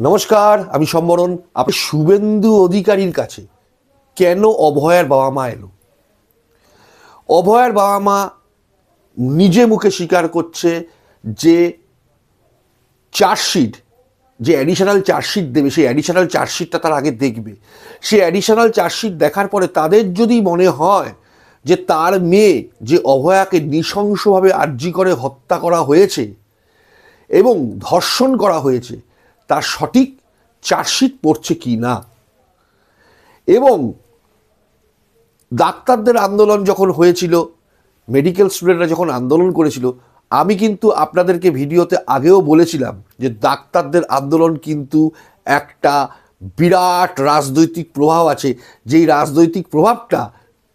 নমস্কার, আমি সম্বরণ। আপনি শুভেন্দু অধিকারীর কাছে কেন অভয়ার বাবা মা এলো? অভয়ার বাবা মা নিজে মুখে স্বীকার করছে যে চার্জশিট, যে অ্যাডিশনাল চার্জশিট দেবে, সেই অ্যাডিশনাল চার্জশিটটা তার আগে দেখবে। সেই অ্যাডিশনাল চার্জশিট দেখার পরে তাদের যদি মনে হয় যে তার মেয়ে যে অভয়াকে নৃশংসভাবে আর্জি করে হত্যা করা হয়েছে এবং ধর্ষণ করা হয়েছে, তার সঠিক চার্জশিট পড়ছে কি না, এবং ডাক্তারদের আন্দোলন যখন হয়েছিল, মেডিকেল স্টুডেন্টরা যখন আন্দোলন করেছিল, আমি কিন্তু আপনাদেরকে ভিডিওতে আগেও বলেছিলাম যে ডাক্তারদের আন্দোলন কিন্তু একটা বিরাট রাজনৈতিক প্রভাব আছে, যেই রাজনৈতিক প্রভাবটা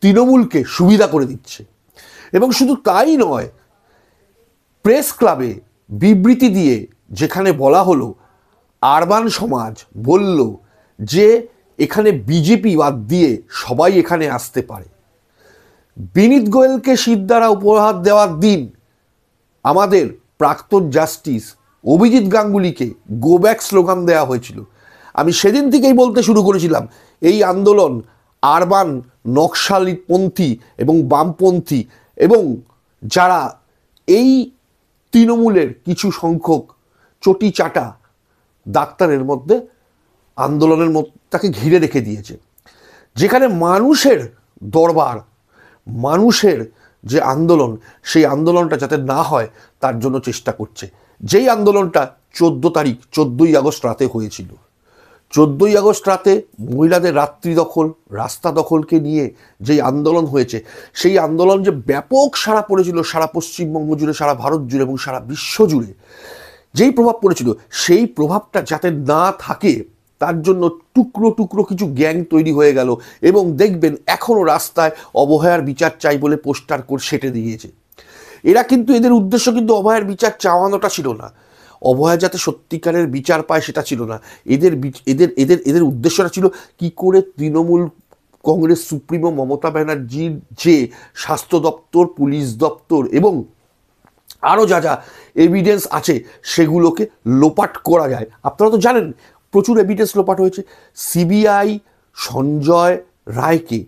তৃণমূলকে সুবিধা করে দিচ্ছে। এবং শুধু তাই নয়, প্রেস ক্লাবে বিবৃতি দিয়ে যেখানে বলা হলো, আরবান সমাজ বলল যে এখানে বিজেপি বাদ দিয়ে সবাই এখানে আসতে পারে। বিনীত গোয়েলকে সিদ্ধারা উপহার দেওয়ার দিন আমাদের প্রাক্তন জাস্টিস অভিজিৎ গাঙ্গুলিকে গো ব্যাক স্লোগান দেওয়া হয়েছিল। আমি সেদিন থেকেই বলতে শুরু করেছিলাম, এই আন্দোলন আরবান নকশালপন্থী এবং বামপন্থী এবং যারা এই তৃণমূলের কিছু সংখ্যক চটি চাটা ডাক্তারের মধ্যে আন্দোলনের তাকে ঘিরে রেখে দিয়েছে। যেখানে মানুষের দরবার, মানুষের যে আন্দোলন, সেই আন্দোলনটা যাতে না হয় তার জন্য চেষ্টা করছে। যেই আন্দোলনটা 14ই আগস্ট রাতে হয়েছিল, 14ই আগস্ট রাতে মহিলাদের রাত্রি দখল, রাস্তা দখলকে নিয়ে যেই আন্দোলন হয়েছে, সেই আন্দোলন যে ব্যাপক সাড়া পড়েছিল সারা পশ্চিমবঙ্গ জুড়ে, সারা ভারত জুড়ে এবং সারা বিশ্ব জুড়ে, যেই প্রভাব পড়েছিল, সেই প্রভাবটা যাতে না থাকে তার জন্য টুকরো টুকরো কিছু গ্যাং তৈরি হয়ে গেল। এবং দেখবেন এখনও রাস্তায় অভয়ার বিচার চাই বলে পোস্টার করে সেটে দিয়েছে। এরা কিন্তু, এদের উদ্দেশ্য কিন্তু অভয়ার বিচার চাওয়ানোটা ছিল না, অভয়া যাতে সত্যিকারের বিচার পায় সেটা ছিল না। এদের এদের এদের এদের উদ্দেশ্যটা ছিল কি করে তৃণমূল কংগ্রেস সুপ্রিমো মমতা ব্যানার্জির যে স্বাস্থ্য দপ্তর, পুলিশ দপ্তর এবং আরও যা যা এভিডেন্স আছে সেগুলোকে লোপাট করা যায়। আপনারা তো জানেন প্রচুর এভিডেন্স লোপাট হয়েছে। সিবিআই সঞ্জয় রায়কে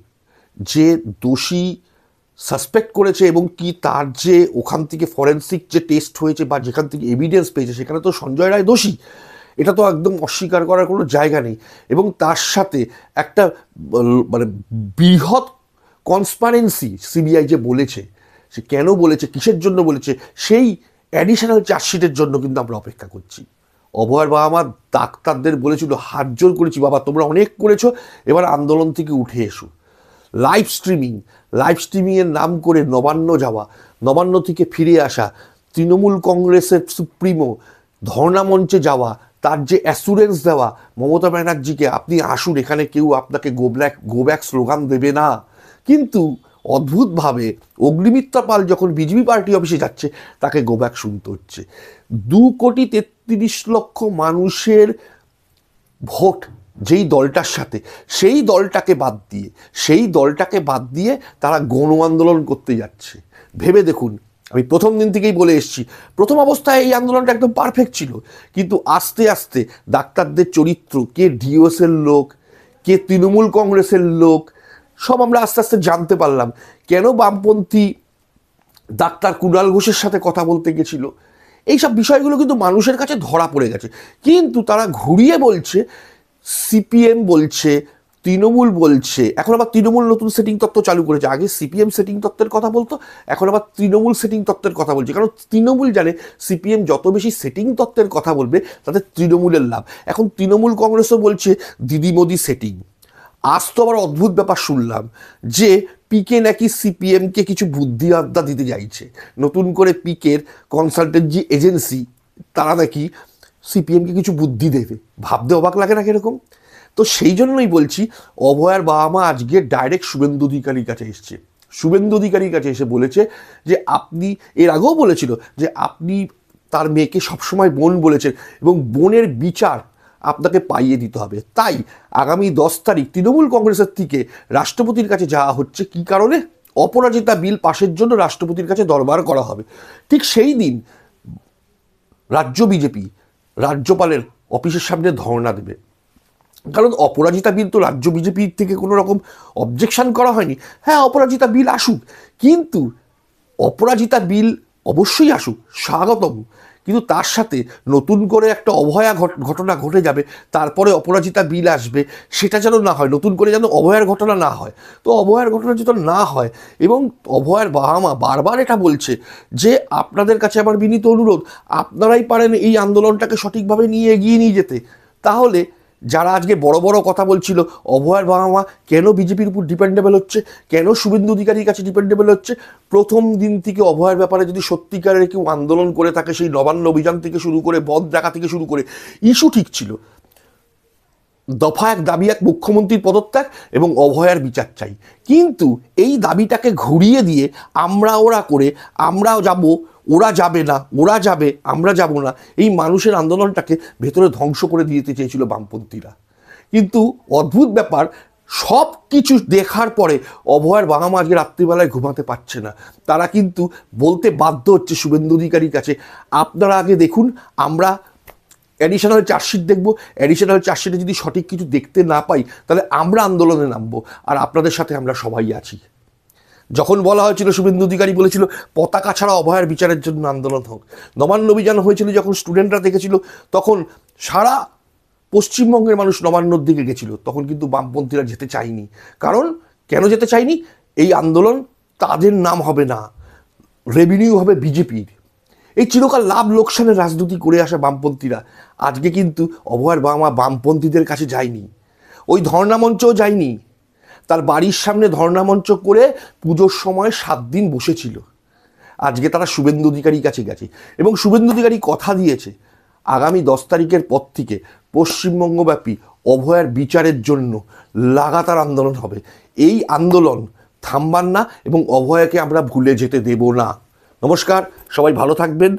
যে দোষী সাসপেক্ট করেছে এবং কি তার যে ওখান থেকে ফরেন্সিক যে টেস্ট হয়েছে বা যেখান থেকে এভিডেন্স পেয়েছে, সেখানে তো সঞ্জয় রায় দোষী, এটা তো একদম অস্বীকার করার কোনো জায়গা নেই। এবং তার সাথে একটা মানে বৃহৎ কনসপারেন্সি সিবিআই যে বলেছে, সে কেন বলেছে, কিসের জন্য বলেছে, সেই অ্যাডিশনাল চার্জশিটের জন্য কিন্তু আমরা অপেক্ষা করছি। অভয়ার বাবা মা ডাক্তারদের বলেছিল, হাত জোর করেছি বাবা, তোমরা অনেক করেছো, এবার আন্দোলন থেকে উঠে এসো। লাইভ স্ট্রিমিংয়ের নাম করে নবান্ন যাওয়া, নবান্ন থেকে ফিরে আসা, তৃণমূল কংগ্রেসের সুপ্রিমো ধর্ণা মঞ্চে যাওয়া, তার যে অ্যাসুরেন্স দেওয়া মমতা ব্যানার্জিকে, আপনি আসুন, এখানে কেউ আপনাকে গো ব্যাক স্লোগান দেবে না। কিন্তু অদ্ভুতভাবে অগ্নিমিত্রা পাল যখন বিজেপি পার্টি অফিসে যাচ্ছে, তাকে গো ব্যাক শুনতে হচ্ছে। 2,33,00,000 মানুষের ভোট যেই দলটার সাথে, সেই দলটাকে বাদ দিয়ে তারা গণ আন্দোলন করতে যাচ্ছে। ভেবে দেখুন, আমি প্রথম দিন থেকেই বলে এসেছি, প্রথম অবস্থায় এই আন্দোলনটা একদম পারফেক্ট ছিল, কিন্তু আস্তে আস্তে ডাক্তারদের চরিত্র, কে ডিওসের লোক, কে তৃণমূল কংগ্রেসের লোক, সব আমরা আস্তে আস্তে জানতে পারলাম। কেন বামপন্থী ডাক্তার কুণাল ঘোষের সাথে কথা বলতে গেছিল, এইসব বিষয়গুলো কিন্তু মানুষের কাছে ধরা পড়ে গেছে। কিন্তু তারা ঘুরিয়ে বলছে, সিপিএম বলছে, তৃণমূল বলছে, এখন আবার তৃণমূল নতুন সেটিং তত্ত্ব চালু করেছে। আগে সিপিএম সেটিং তত্ত্বের কথা বলতো, এখন আবার তৃণমূল সেটিং তত্ত্বের কথা বলছে। কারণ তৃণমূল জানে সিপিএম যত বেশি সেটিং তত্ত্বের কথা বলবে তাতে তৃণমূলের লাভ। এখন তৃণমূল কংগ্রেসও বলছে দিদি মোদি সেটিং। আজ তো আবার অদ্ভুত ব্যাপার শুনলাম যে পিকে নাকি সিপিএমকে কিছু বুদ্ধি আড্ডা দিতে চাইছে। নতুন করে পিকের কনসালটেন্সি এজেন্সি, তারা নাকি সিপিএমকে কিছু বুদ্ধি দেবে। ভাবতে অবাক লাগে না কিরকম? তো সেই জন্যই বলছি, অভয়ার বাবা মা আজকে ডাইরেক্ট শুভেন্দু অধিকারীর কাছে এসছে। শুভেন্দু অধিকারীর কাছে এসে বলেছে যে আপনি, এর আগেও বলেছিল যে আপনি তার মেয়েকে সবসময় বোন বলেছেন এবং বোনের বিচার আপনাকে পাইয়ে দিতে হবে। তাই আগামী 10 তারিখ তৃণমূল কংগ্রেসের থেকে রাষ্ট্রপতির কাছে যাওয়া হচ্ছে। কী কারণে? অপরাজিতা বিল পাশের জন্য রাষ্ট্রপতির কাছে দরবার করা হবে। ঠিক সেই দিন রাজ্য বিজেপি রাজ্যপালের অফিসের সামনে ধর্ণা দেবে। কারণ অপরাজিতা বিল তো রাজ্য বিজেপির থেকে কোনো রকম অবজেকশন করা হয়নি। হ্যাঁ, অপরাজিতা বিল আসুক, কিন্তু অপরাজিতা বিল অবশ্যই আসুক, স্বাগতম, কিন্তু তার সাথে নতুন করে একটা অভয়া ঘটনা ঘটে যাবে, তারপরে অপরাজিতা বিল আসবে, সেটা যেন না হয়। নতুন করে যেন অভয়ার ঘটনা না হয়। তো অভয়ার ঘটনা যেন না হয়, এবং অভয়ার বাবা মা বারবার এটা বলছে যে আপনাদের কাছে আমার বিনীত অনুরোধ, আপনারাই পারেন এই আন্দোলনটাকে সঠিকভাবে এগিয়ে নিয়ে যেতে। তাহলে যারা আজকে বড় বড় কথা বলছিল অভয়ার বাবা মা কেন বিজেপির উপর ডিপেন্ডেবল হচ্ছে, কেন শুভেন্দু অধিকারীর কাছে ডিপেন্ডেবল হচ্ছে, প্রথম দিন থেকে অভয়ার ব্যাপারে যদি সত্যিকারের কেউ আন্দোলন করে থাকে, সেই নবান্ন অভিযান থেকে শুরু করে বধ দেখা থেকে শুরু করে, ইস্যু ঠিক ছিল। দফা এক, দাবি এক, মুখ্যমন্ত্রীর পদত্যাগ এবং অভয়ার বিচার চাই। কিন্তু এই দাবিটাকে ঘুরিয়ে দিয়ে আমরা ওরা করে, আমরাও যাব, ওরা যাবে না, ওরা যাবে, আমরা যাব না, এই মানুষের আন্দোলনটাকে ভেতরে ধ্বংস করে দিতে চেয়েছিল বামপন্থীরা। কিন্তু অদ্ভুত ব্যাপার, সব কিছু দেখার পরে অভয়ার বাবা মা আজকে রাত্রিবেলায় ঘুমাতে পারছে না। তারা কিন্তু বলতে বাধ্য হচ্ছে শুভেন্দু অধিকারীর কাছে, আপনারা আগে দেখুন, আমরা অ্যাডিশনাল চার্জশিট দেখব, অ্যাডিশনাল চার্জশিটে যদি সঠিক কিছু দেখতে না পাই তাহলে আমরা আন্দোলনে নামবো, আর আপনাদের সাথে আমরা সবাই আছি। যখন বলা হয়েছিল, শুভেন্দু অধিকারী বলেছিল পতাকা ছাড়া অভয়ার বিচারের জন্য আন্দোলন হোক। নবান্ন অভিযান হয়েছিল যখন স্টুডেন্টরা দেখেছিল, তখন সারা পশ্চিমবঙ্গের মানুষ নবান্নর দিকে গেছিল, তখন কিন্তু বামপন্থীরা যেতে চায়নি। কারণ কেন যেতে চায়নি? এই আন্দোলন তাদের নাম হবে না, রেভিনিউ হবে বিজেপির। এই চিরকাল লাভ লোকসানের রাজনীতি করে আসা বামপন্থীরা আজকে কিন্তু অভয়ার বাবা মা বামপন্থীদের কাছে যায়নি, ওই ধর্ণামঞ্চও যায়নি। তার বাড়ির সামনে ধর্ণামঞ্চ করে পুজোর সময় 7 দিন বসেছিল। আজকে তারা শুভেন্দু অধিকারীর কাছে গেছে, এবং শুভেন্দু অধিকারী কথা দিয়েছে আগামী 10 তারিখের পর থেকে পশ্চিমবঙ্গব্যাপী অভয়ার বিচারের জন্য লাগাতার আন্দোলন হবে। এই আন্দোলন থামবার না, এবং অভয়াকে আমরা ভুলে যেতে দেব না। নমস্কার, সবাই ভালো থাকবেন।